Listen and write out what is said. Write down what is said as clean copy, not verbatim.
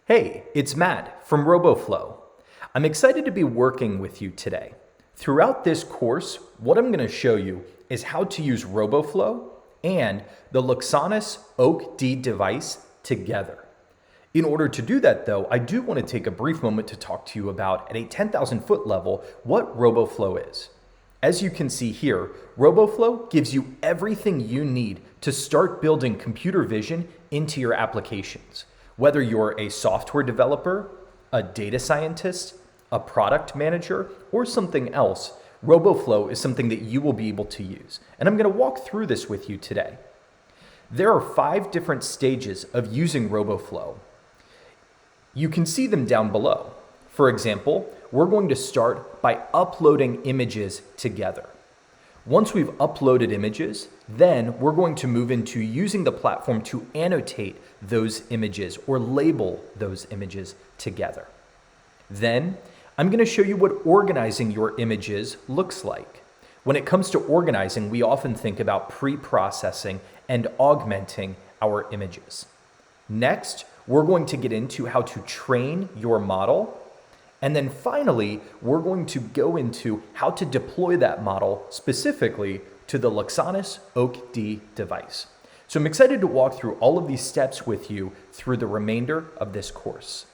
Hey, it's Matt from Roboflow. I'm excited to be working with you today. Throughout this course, what I'm going to show you is how to use Roboflow and the Luxonis Oak D device together. In order to do that though, I do want to take a brief moment to talk to you about, at a 10,000 foot level, what Roboflow is. As you can see here, Roboflow gives you everything you need to start building computer vision into your applications. Whether you're a software developer, a data scientist, a product manager, or something else, Roboflow is something that you will be able to use. And I'm going to walk through this with you today. There are 5 different stages of using Roboflow. You can see them down below. For example, we're going to start by uploading images together. Once we've uploaded images, then we're going to move into using the platform to annotate those images or label those images together. Then I'm going to show you what organizing your images looks like. When it comes to organizing, we often think about pre-processing and augmenting our images. Next, we're going to get into how to train your model. And then finally, we're going to go into how to deploy that model specifically to the Luxonis Oak D device. So I'm excited to walk through all of these steps with you through the remainder of this course.